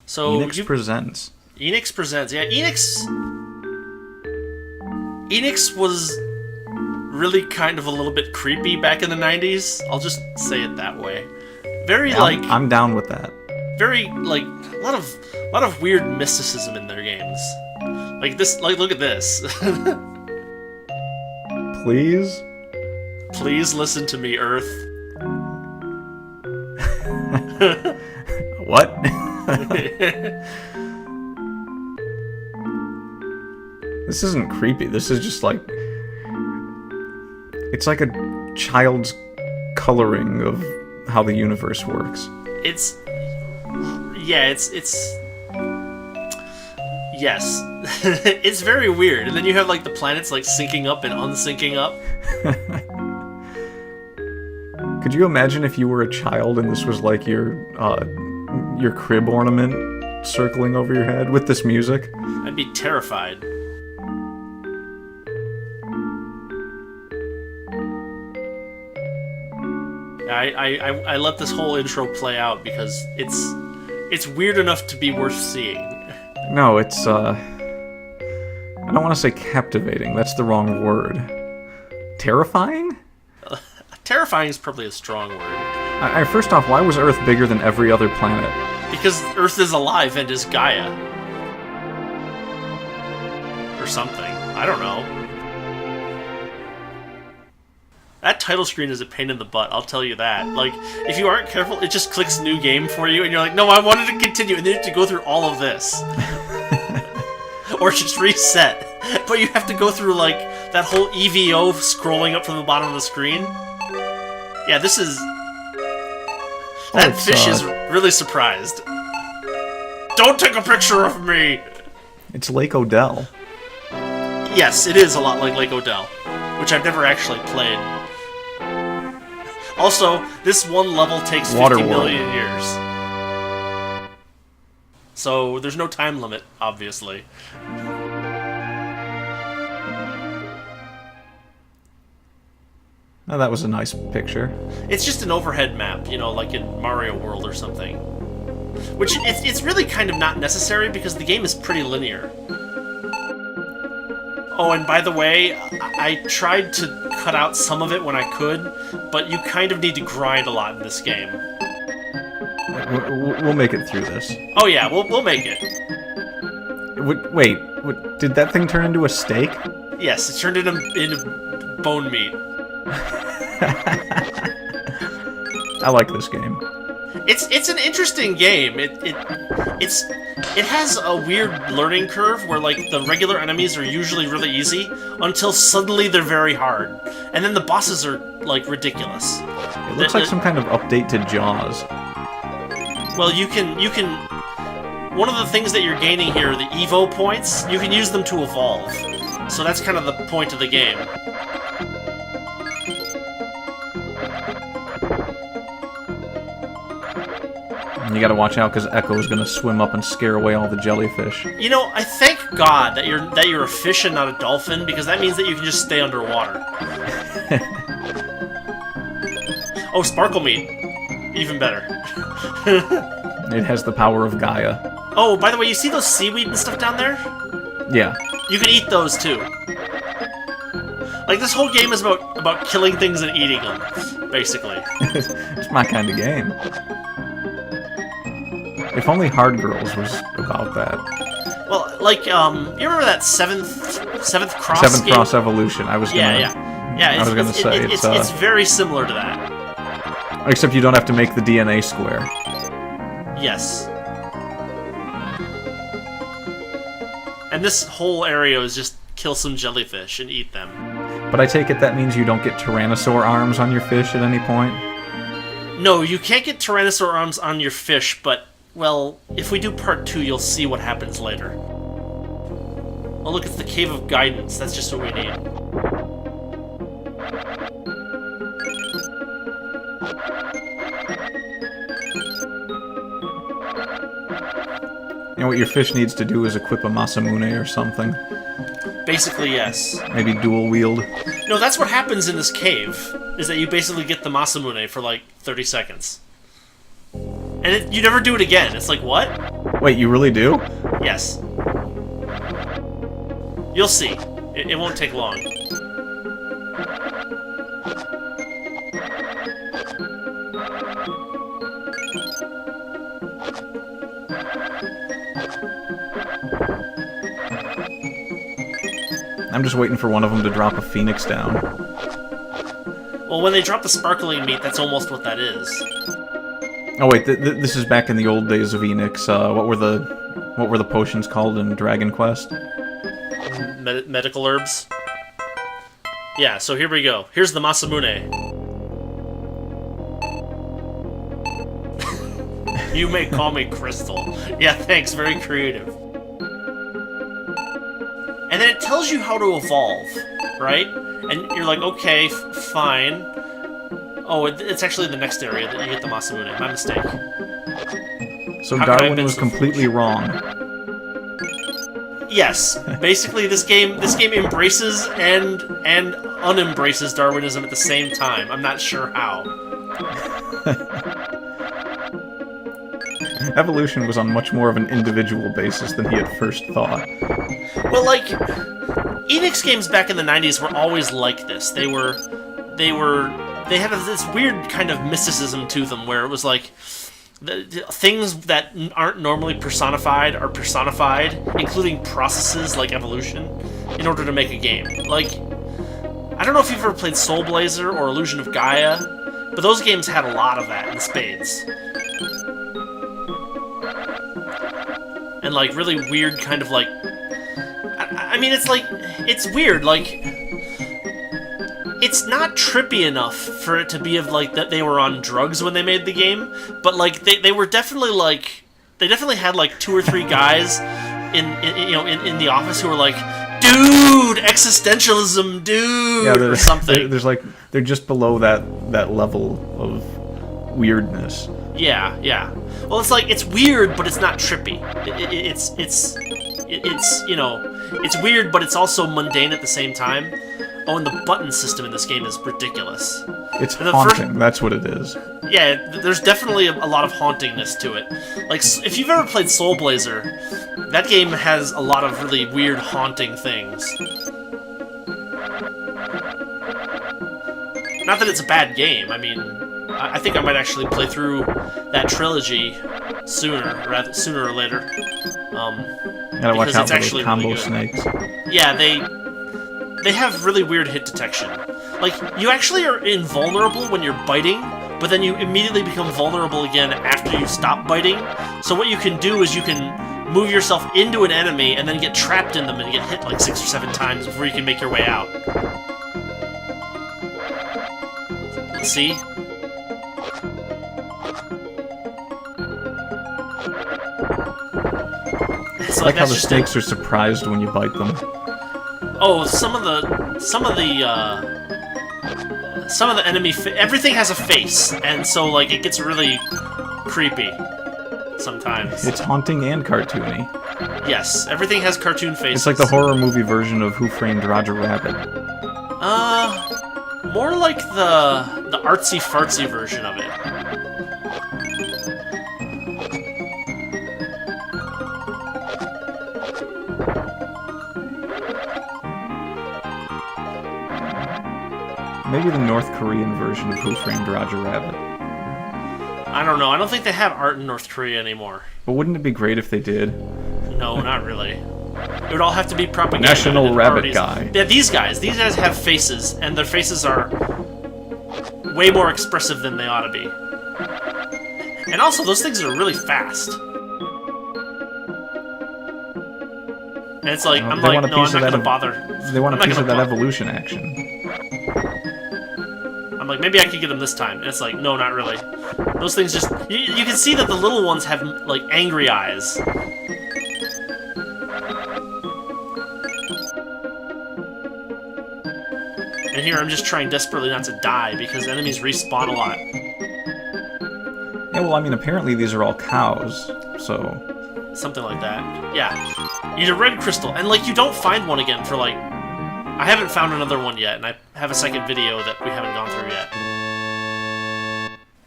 So ENIX presents. ENIX presents. Yeah, Enix was really kind of a little bit creepy back in the 90s. I'll just say it that way. Very Yeah, I'm down with that. Very like a lot of weird mysticism in their games. Like this, like look at this. Please? Please listen to me, Earth. What? This isn't creepy. This is just like... It's like a child's coloring of how the universe works. It's... Yeah, it's... Yes. It's very weird. And then you have like the planets like syncing up and unsyncing up. Could you imagine if you were a child and this was like your crib ornament circling over your head with this music? I'd be terrified. I let this whole intro play out because it's weird enough to be worth seeing. No, it's I don't want to say captivating. That's the wrong word. Terrifying? Terrifying is probably a strong word. First off, why was Earth bigger than every other planet? Because Earth is alive and is Gaia. Or something. I don't know. That title screen is a pain in the butt, I'll tell you that. Like, if you aren't careful, it just clicks new game for you, and you're like, no, I wanted to continue, and then you have to go through all of this. Or just reset. But you have to go through, like, that whole E.V.O scrolling up from the bottom of the screen. Yeah, this is... That fish is really surprised. Don't take a picture of me! It's Lake Odell. Yes, it is a lot like Lake Odell, which I've never actually played. Also, this one level takes 50 million years. So, there's no time limit, obviously. Oh, that was a nice picture. It's just an overhead map, you know, like in Mario World or something. Which, it's really kind of not necessary because the game is pretty linear. Oh, and by the way, I tried to cut out some of it when I could, but you kind of need to grind a lot in this game. We'll make it through this. Oh yeah, we'll make it. Wait, did that thing turn into a steak? Yes, it turned into bone meat. I like this game. It's an interesting game. It has a weird learning curve where like the regular enemies are usually really easy until suddenly they're very hard, and then the bosses are like ridiculous. It looks like some kind of update to Jaws. Well, you can. One of the things that you're gaining here are the E.V.O points. You can use them to evolve, so that's kind of the point of the game. You gotta watch out because Echo's gonna swim up and scare away all the jellyfish. You know, I thank God that you're a fish and not a dolphin, because that means that you can just stay underwater. Oh, sparkle meat. Even better. It has the power of Gaia. Oh, by the way, you see those seaweed and stuff down there? Yeah. You can eat those too. Like, this whole game is about killing things and eating them, basically. It's my kind of game. If only Hard Girls was about that. Well, like, you remember that Seventh Cross Seventh game? Cross Evolution. I was gonna say it's very similar to that. Except you don't have to make the DNA square. Yes. And this whole area is just kill some jellyfish and eat them. But I take it that means you don't get Tyrannosaur arms on your fish at any point? No, you can't get Tyrannosaur arms on your fish, but... Well, if we do part 2, you'll see what happens later. Oh look, it's the Cave of Guidance. That's just what we need. You know what your fish needs to do is equip a Masamune or something. Basically, yes. Maybe dual wield. No, that's what happens in this cave, is that you basically get the Masamune for like 30 seconds. And you never do it again. It's like, what? Wait, you really do? Yes. You'll see. It won't take long. I'm just waiting for one of them to drop a phoenix down. Well, when they drop the sparkling meat, that's almost what that is. Oh wait, this is back in the old days of ENIX. What were the potions called in Dragon Quest? Medical herbs. Yeah, so here we go. Here's the Masamune. You may call me Crystal. Yeah, thanks. Very creative. And then it tells you how to evolve, right? And you're like, okay, fine. Oh, it's actually the next area that you get the Masamune. My mistake. So Darwin was completely wrong. Yes, basically this game embraces and unembraces Darwinism at the same time. I'm not sure how. Evolution was on much more of an individual basis than he at first thought. Well, like, ENIX games back in the 90s were always like this. They had this weird kind of mysticism to them where it was like, the things that aren't normally personified are personified, including processes like evolution, in order to make a game. Like, I don't know if you've ever played Soul Blazer or Illusion of Gaia, but those games had a lot of that in spades. And like really weird kind of like, I mean, it's like, it's weird, like, it's not trippy enough for it to be of like that they were on drugs when they made the game, but like they were definitely like, they definitely had like 2 or 3 guys in the office who were like, dude, existentialism, dude, yeah, or something. There's like, they're just below that level of weirdness. Yeah, yeah. Well, it's like, it's weird, but it's not trippy. It's you know, it's weird, but it's also mundane at the same time. Oh, and the button system in this game is ridiculous. It's haunting, that's what it is. Yeah, there's definitely a lot of hauntingness to it. Like, if you've ever played Soul Blazer, that game has a lot of really weird, haunting things. Not that it's a bad game, I mean, I think I might actually play through that trilogy sooner or later. Gotta watch out for those combo really snakes. Yeah, they have really weird hit detection. Like, you actually are invulnerable when you're biting, but then you immediately become vulnerable again after you stop biting. So what you can do is you can move yourself into an enemy and then get trapped in them and get hit like 6 or 7 times before you can make your way out. See? I like how the snakes are surprised when you bite them. Oh, some of the enemy everything has a face, and so like it gets really creepy sometimes. It's haunting and cartoony. Yes, everything has cartoon faces. It's like the horror movie version of Who Framed Roger Rabbit. More like the artsy fartsy version of it. Maybe the North Korean version of Who Framed Roger Rabbit. I don't know. I don't think they have art in North Korea anymore. But wouldn't it be great if they did? No, not really. It would all have to be propaganda. National Rabbit Guy. Yeah, these guys have faces, and their faces are way more expressive than they ought to be. And also, those things are really fast. And it's like, I'm like, no, I'm not gonna bother. They want a piece of that evolution action. I'm like, maybe I could get them this time. And it's like, no, not really. Those things just... You can see that the little ones have, like, angry eyes. And here I'm just trying desperately not to die, because enemies respawn a lot. Yeah, well, I mean, apparently these are all cows, so... Something like that. Yeah. Use a red crystal. And, like, you don't find one again for, like... I haven't found another one yet, and I have a second video that we haven't gone through yet.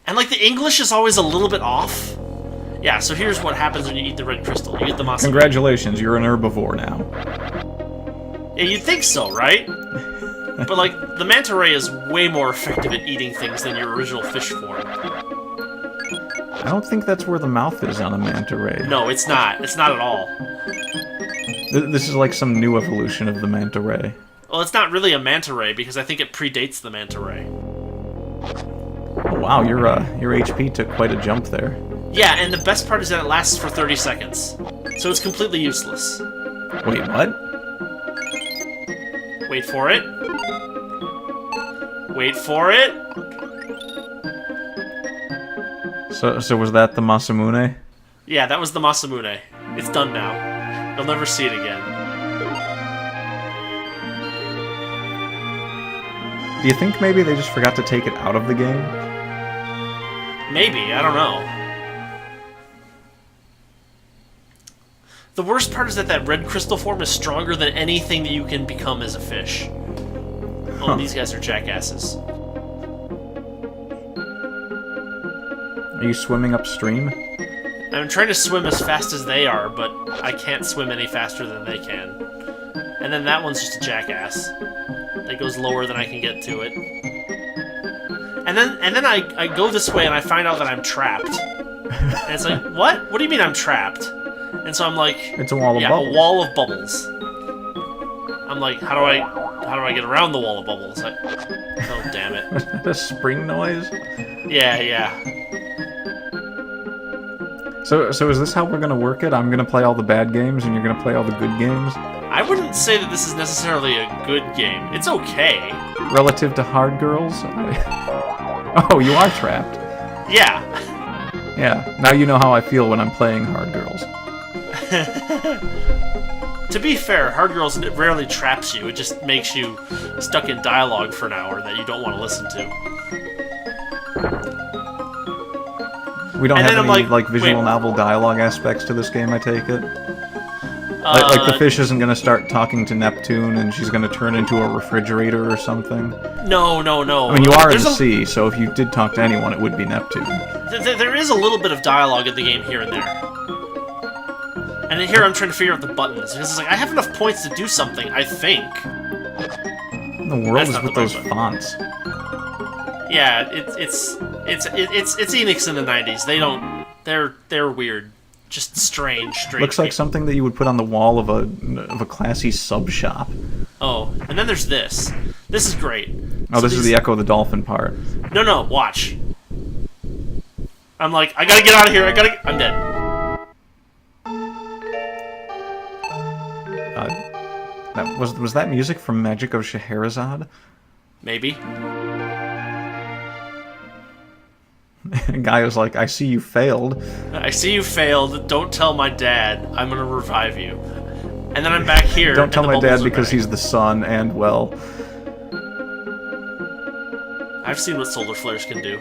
And, like, the English is always a little bit off. Yeah, so here's what happens when you eat the red crystal. You get the Masamune. Congratulations, you're an herbivore now. Yeah, you'd think so, right? But, like, the manta ray is way more effective at eating things than your original fish form. I don't think that's where the mouth is on a manta ray. No, it's not. It's not at all. This is like some new evolution of the manta ray. Well, it's not really a manta ray because I think it predates the manta ray. Oh, wow, your HP took quite a jump there. Yeah, and the best part is that it lasts for 30 seconds. So it's completely useless. Wait, what? Wait for it. Wait for it. So was that the Masamune? Yeah, that was the Masamune. It's done now. You'll never see it again. Do you think maybe they just forgot to take it out of the game? Maybe, I don't know. The worst part is that red crystal form is stronger than anything that you can become as a fish. Oh, these guys are jackasses. Are you swimming upstream? I'm trying to swim as fast as they are, but I can't swim any faster than they can. And then that one's just a jackass. That goes lower than I can get to it. And then I go this way and I find out that I'm trapped. And it's like, what? What do you mean I'm trapped? And so I'm like, it's a wall of bubbles. A wall of bubbles. I'm like, how do I get around the wall of bubbles? Oh, damn it. Was that a spring noise? Yeah. So is this how we're gonna work it? I'm gonna play all the bad games and you're gonna play all the good games? I wouldn't say that this is necessarily a good game. It's okay. Relative to Hard Girls? Oh, you are trapped. Yeah. Yeah, now you know how I feel when I'm playing Hard Girls. To be fair, Hard Girls rarely traps you. It just makes you stuck in dialogue for an hour that you don't want to listen to. We don't have any like visual novel dialogue aspects to this game, I take it? Like the fish isn't going to start talking to Neptune and she's going to turn into a refrigerator or something? No. I mean, you are in the sea, so if you did talk to anyone, it would be Neptune. There is a little bit of dialogue in the game here and there. And here I'm trying to figure out the buttons, because it's like, I have enough points to do something, I think. What in the world is with those fonts? Yeah, it's ENIX in the 90s. They're weird. Just strange Looks like something that you would put on the wall of a classy sub shop. Oh, and then there's this. This is great. Oh, so this is the Echo the Dolphin part. No, watch. I'm like, I gotta get out of here. I'm dead. Was that music from Magic of Scheherazade? Maybe. Guy was like, I see you failed. I see you failed. Don't tell my dad. I'm gonna revive you. And then I'm back here. Don't tell my dad because he's the sun, and well... I've seen what solar flares can do.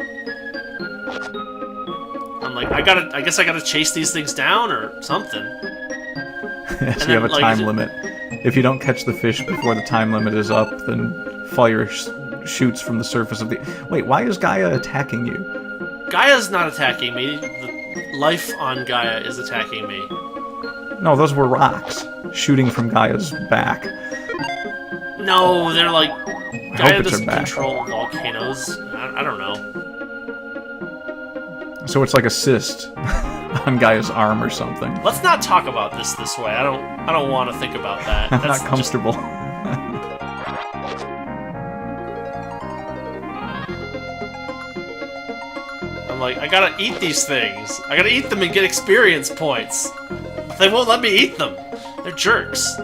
I'm like, I guess I gotta chase these things down or something. Yes, you have a time limit. If you don't catch the fish before the time limit is up, then fire shoots from the surface of the... Wait, why is Gaia attacking you? Gaia's not attacking me. The life on Gaia is attacking me. No, those were rocks shooting from Gaia's back. No, they're like... Gaia doesn't back. control volcanoes. I don't know. So it's like a cyst on Gaia's arm or something. Let's not talk about this way. I don't want to think about that. I'm not comfortable. I'm like, I gotta eat these things. I gotta eat them and get experience points. They won't let me eat them. They're jerks.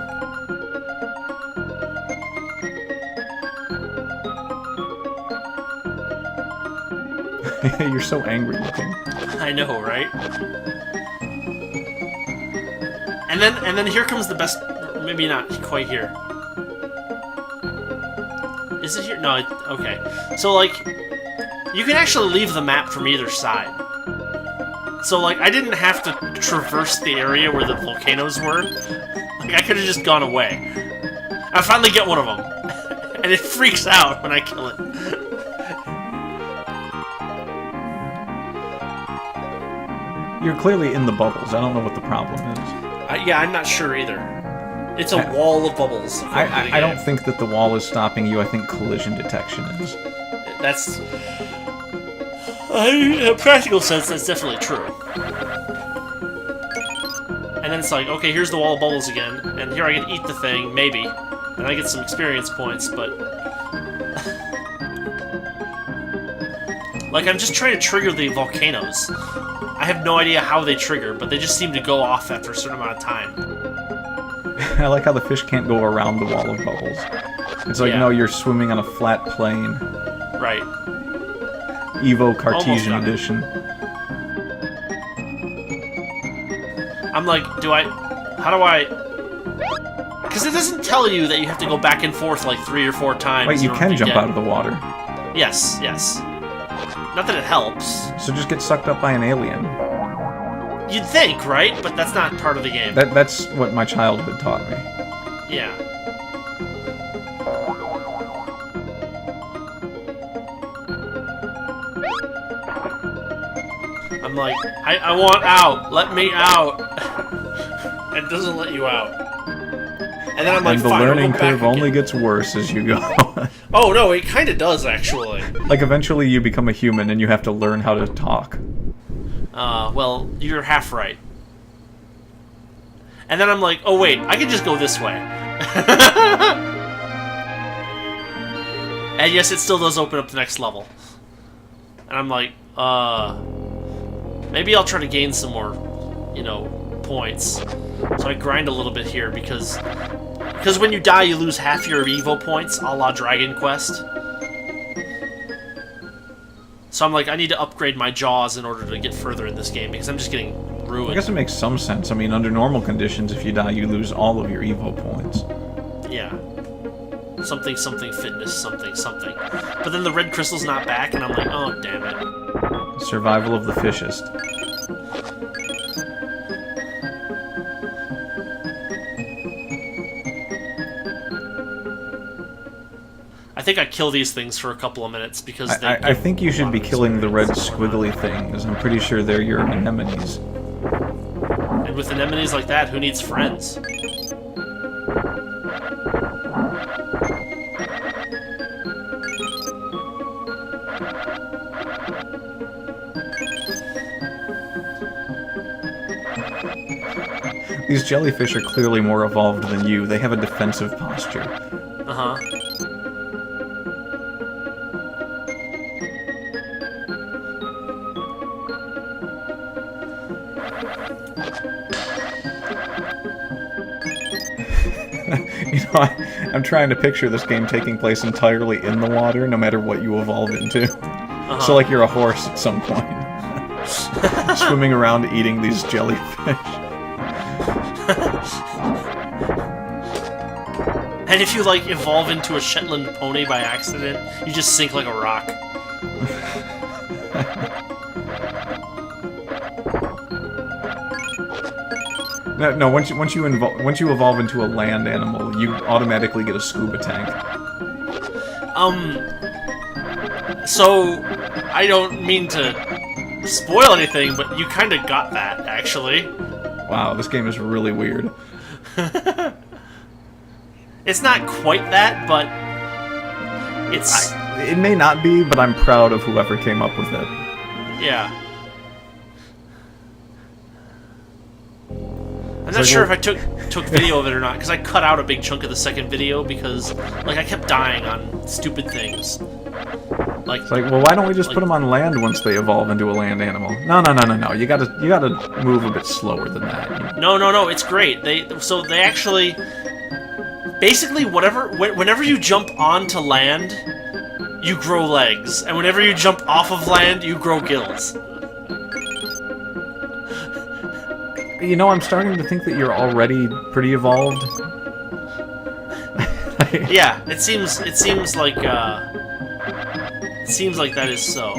You're so angry looking. I know, right? And then here comes the best. Maybe not quite here. Is it here? No. Okay. So like, you can actually leave the map from either side. So like, I didn't have to traverse the area where the volcanoes were. Like, I could have just gone away. I finally get one of them, and it freaks out when I kill it. You're clearly in the bubbles. I don't know what the problem is. Yeah, I'm not sure either. It's a wall of bubbles. I don't think that the wall is stopping you. I think collision detection is. That's... in a practical sense, that's definitely true. And then it's like, okay, here's the wall of bubbles again, and here I can eat the thing, maybe. And I get some experience points, but... like, I'm just trying to trigger the volcanoes. I have no idea how they trigger, but they just seem to go off after a certain amount of time. I like how the fish can't go around the wall of bubbles. It's like, no, you're swimming on a flat plane. Right. E.V.O. Cartesian edition. I'm like, how do I... Because it doesn't tell you that you have to go back and forth like 3 or 4 times. Wait, you can jump out of the water. Yes, yes. Not that it helps. So just get sucked up by an alien. You'd think, right? But that's not part of the game. That's what my childhood taught me. Yeah. I'm like, I want out. Let me out. And it doesn't let you out. And then I'm like, and the learning curve only gets worse as you go. Oh no, it kind of does actually. Like eventually you become a human and you have to learn how to talk. Well, you're half right. And then I'm like, oh wait, I can just go this way. And yes, it still does open up the next level. And I'm like, maybe I'll try to gain some more, points. So I grind a little bit here because when you die, you lose half your E.V.O. points, a la Dragon Quest. So I'm like, I need to upgrade my jaws in order to get further in this game, because I'm just getting ruined. I guess it makes some sense. I mean, under normal conditions, if you die, you lose all of your E.V.O. points. Yeah. Something, something, fitness, something, something. But then the red crystal's not back, and I'm like, oh, damn it. Survival of the fittest. I think I kill these things for a couple of minutes because I think you should be killing the red squiggly things. I'm pretty sure they're your anemones. And with anemones like that, who needs friends? These jellyfish are clearly more evolved than you. They have a defensive posture. Uh-huh. I'm trying to picture this game taking place entirely in the water, no matter what you evolve into. Uh-huh. So like you're a horse at some point. Swimming around eating these jellyfish. And if you, like, evolve into a Shetland pony by accident, you just sink like a rock. No. Once you evolve into a land animal, you automatically get a scuba tank. So I don't mean to spoil anything, but you kind of got that actually. Wow, this game is really weird. It's not quite that, but it's. It may not be, but I'm proud of whoever came up with it. Yeah. I'm not sure if I took video of it or not, because I cut out a big chunk of the second video because, like, I kept dying on stupid things. Like, it's like, well, why don't we just put them on land once they evolve into a land animal? No. You gotta move a bit slower than that. No. It's great. They actually, basically, whenever you jump onto land, you grow legs, and whenever you jump off of land, you grow gills. I'm starting to think that you're already pretty evolved. Yeah, it seems like that is so.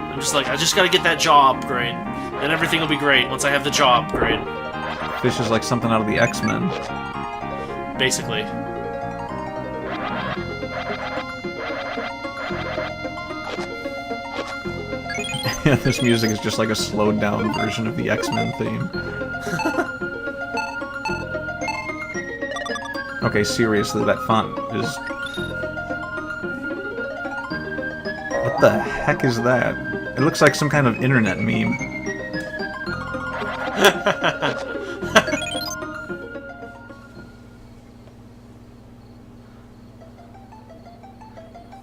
I'm just like, I just gotta get that jaw upgrade, and everything will be great once I have the jaw upgrade. Fish is like something out of the X-Men. Basically. Yeah, this music is just like a slowed down version of the X-Men theme. Okay, seriously, that font is... What the heck is that? It looks like some kind of internet meme.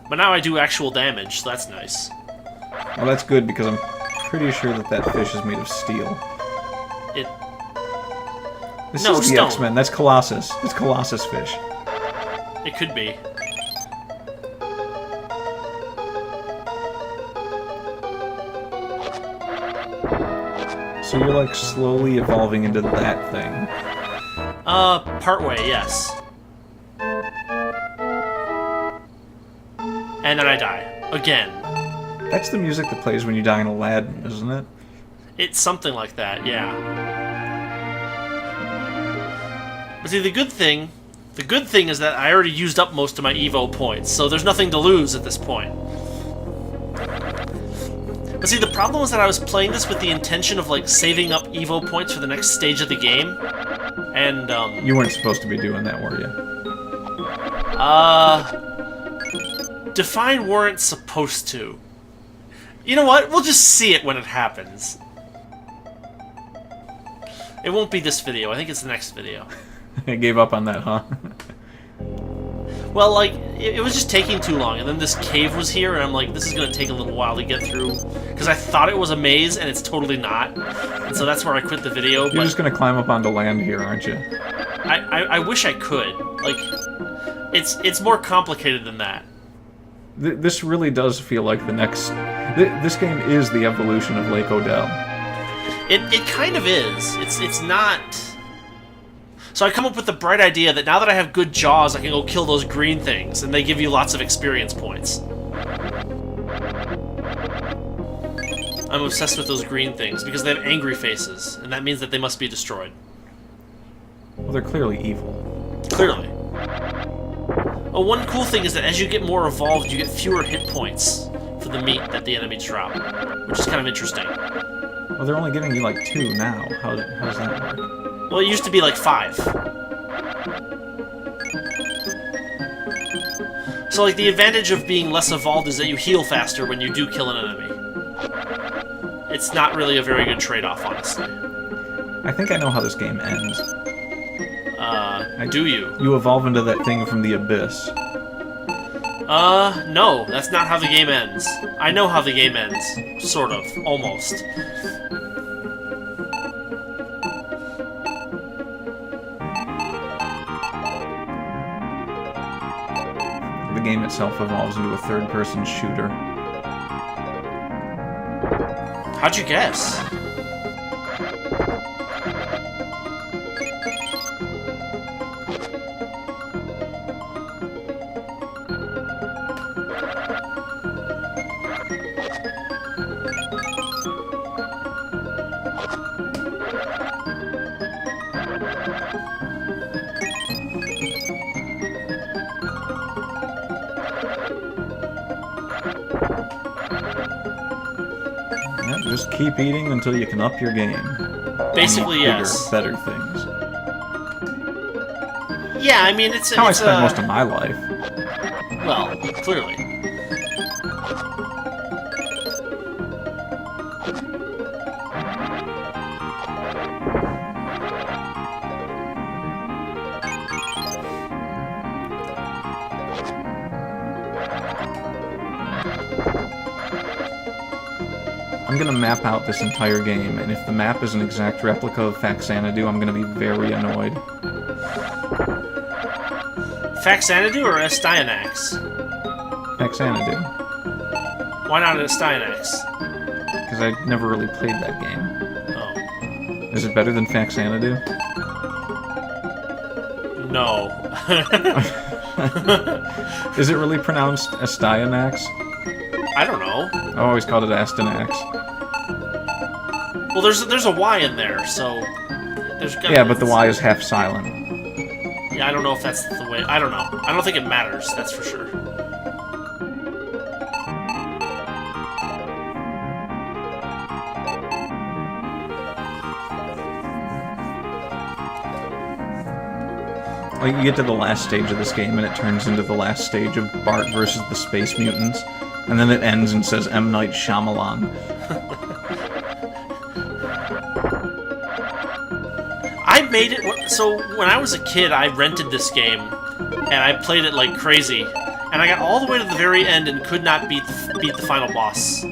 But now I do actual damage, so that's nice. Well, that's good, because I'm pretty sure that that fish is made of steel. This is the X-Men. That's Colossus. It's Colossus fish. It could be. So you're, like, slowly evolving into that thing. Partway, yes. And then I die. Again. That's the music that plays when you die in Aladdin, isn't it? It's something like that, yeah. But see, the good thing is that I already used up most of my E.V.O points, so there's nothing to lose at this point. But see, the problem was that I was playing this with the intention of, like, saving up E.V.O points for the next stage of the game, and, You weren't supposed to be doing that, were you? Define weren't supposed to. You know what? We'll just see it when it happens. It won't be this video. I think it's the next video. I gave up on that, huh? Well, like, it was just taking too long, and then this cave was here, and I'm like, this is going to take a little while to get through, because I thought it was a maze, and it's totally not, and so that's where I quit the video. You're just going to climb up onto land here, aren't you? I wish I could. Like, it's more complicated than that. This really does feel like the next... This game is the evolution of Lake Odell. It kind of is. It's not... So I come up with the bright idea that now that I have good jaws, I can go kill those green things, and they give you lots of experience points. I'm obsessed with those green things, because they have angry faces, and that means that they must be destroyed. Well, they're clearly evil. Clearly. Oh, one cool thing is that as you get more evolved, you get fewer hit points for the meat that the enemies drop, which is kind of interesting. Well, they're only giving you, like, 2 now. How does that work? Well, it used to be like 5. So, like, the advantage of being less evolved is that you heal faster when you do kill an enemy. It's not really a very good trade-off, honestly. I think I know how this game ends. Do you? You evolve into that thing from the abyss. No, that's not how the game ends. I know how the game ends. Sort of. Almost. The game itself evolves into a third-person shooter. How'd you guess? Just keep eating until you can up your game. Basically, bigger, yes. Better things. Yeah, I mean, it's how I spent most of my life. Well, clearly. I'm gonna map out this entire game, and if the map is an exact replica of Faxanadu, I'm gonna be very annoyed. Faxanadu or Styanax? Faxanadu. Why not Styanax? Because I never really played that game. Oh. Is it better than Faxanadu? No. Is it really pronounced Styanax? I don't know. I always called it Astanax. Well, there's a Y in there, so there's gotta, yeah, but the Y is half silent. Yeah, I don't know if that's the way. I don't know. I don't think it matters. That's for sure. Like, you get to the last stage of this game, and it turns into the last stage of Bart versus the Space Mutants, and then it ends and says M. Night Shyamalan. I made it... So, when I was a kid, I rented this game, and I played it like crazy, and I got all the way to the very end and could not beat the final boss.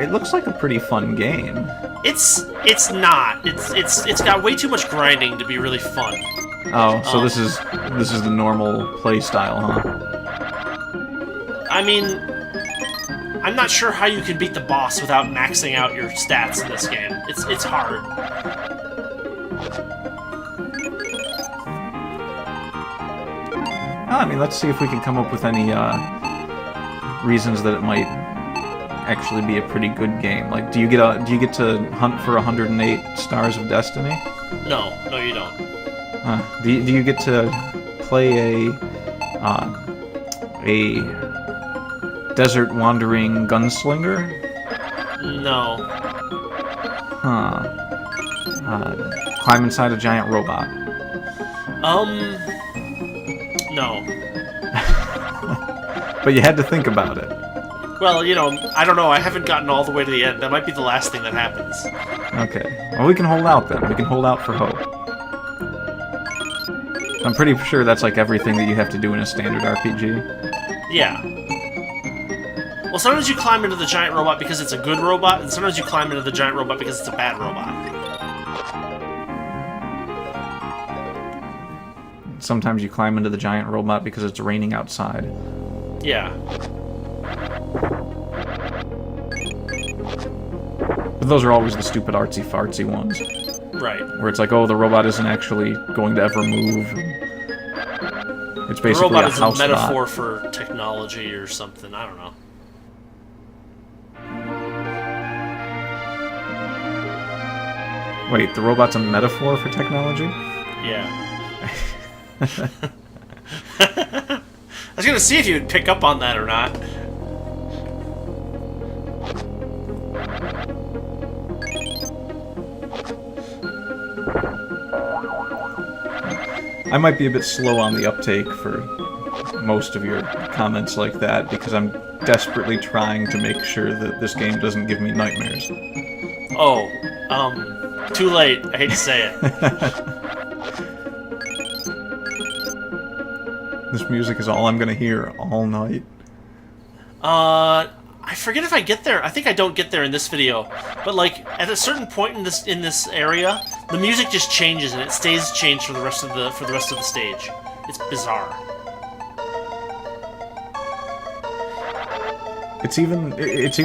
It looks like a pretty fun game. It's not. It's got way too much grinding to be really fun. Oh, so this is the normal play style, huh? I mean, I'm not sure how you can beat the boss without maxing out your stats in this game. It's hard. I mean, let's see if we can come up with any reasons that it might actually be a pretty good game. Like, do you get to hunt for 108 Stars of Destiny? No, you don't. Do you get to play a desert wandering gunslinger? No. Climb inside a giant robot? No. But you had to think about it. Well, you know, I don't know. I haven't gotten all the way to the end. That might be the last thing that happens. Okay. Well, we can hold out then. We can hold out for hope. I'm pretty sure that's like everything that you have to do in a standard RPG. Yeah. Well, sometimes you climb into the giant robot because it's a good robot, and sometimes you climb into the giant robot because it's a bad robot. Sometimes you climb into the giant robot because it's raining outside. Yeah. But those are always the stupid artsy-fartsy ones. Right. Where it's like, oh, the robot isn't actually going to ever move. It's basically the robot a is house a metaphor bot. for technology or something. I don't know. Wait, the robot's a metaphor for technology? Yeah. I was gonna see if you would pick up on that or not. I might be a bit slow on the uptake for most of your comments like that, because I'm desperately trying to make sure that this game doesn't give me nightmares. Oh, too late. I hate to say it. This music is all I'm gonna hear all night. I forget if I get there. I think I don't get there in this video. But like at a certain point in this area, the music just changes and it stays changed for the rest of the stage. It's bizarre. It's even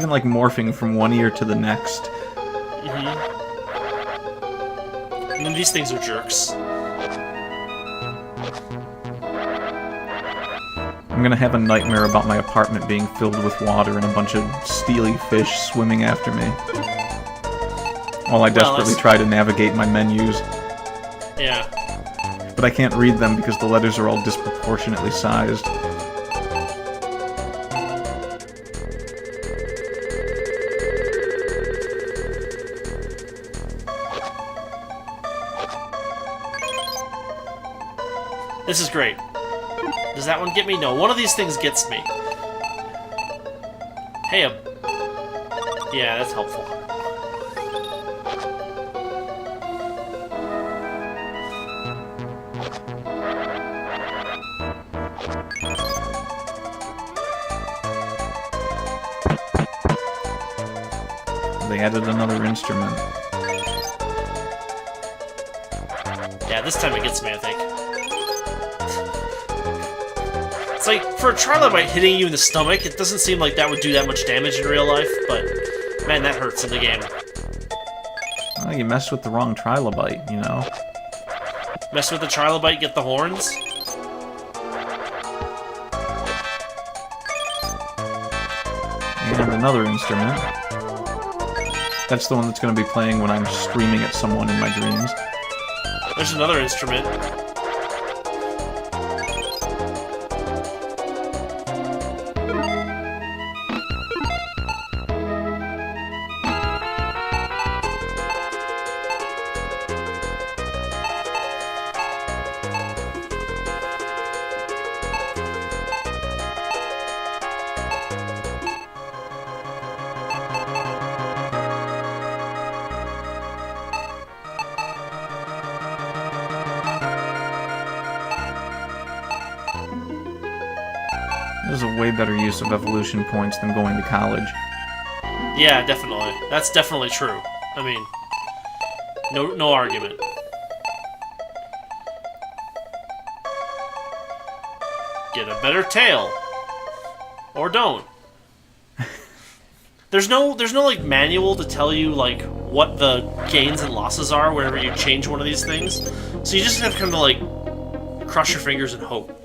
like morphing from one ear to the next. Mm-hmm. And then these things are jerks. I'm gonna have a nightmare about my apartment being filled with water and a bunch of steely fish swimming after me. While I desperately try to navigate my menus. Yeah. But I can't read them because the letters are all disproportionately sized. This is great. Does that one get me? No, one of these things gets me. Hey, yeah, that's helpful. They added another instrument. Yeah, this time it gets me, I think. It's like, for a trilobite hitting you in the stomach, it doesn't seem like that would do that much damage in real life, but man, that hurts in the game. Well, you messed with the wrong trilobite, you know? Mess with the trilobite, get the horns? And another instrument. That's the one that's going to be playing when I'm screaming at someone in my dreams. There's another instrument. This is a way better use of evolution points than going to college. Yeah, definitely. That's definitely true. I mean, no argument. Get a better tail. Or don't. There's no like manual to tell you like what the gains and losses are whenever you change one of these things. So you just have to kind of like cross your fingers and hope.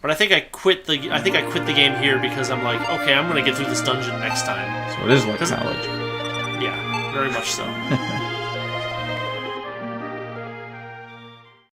But I think I quit the game here because I'm like, okay, I'm gonna get through this dungeon next time. So it is like college. Yeah, very much so.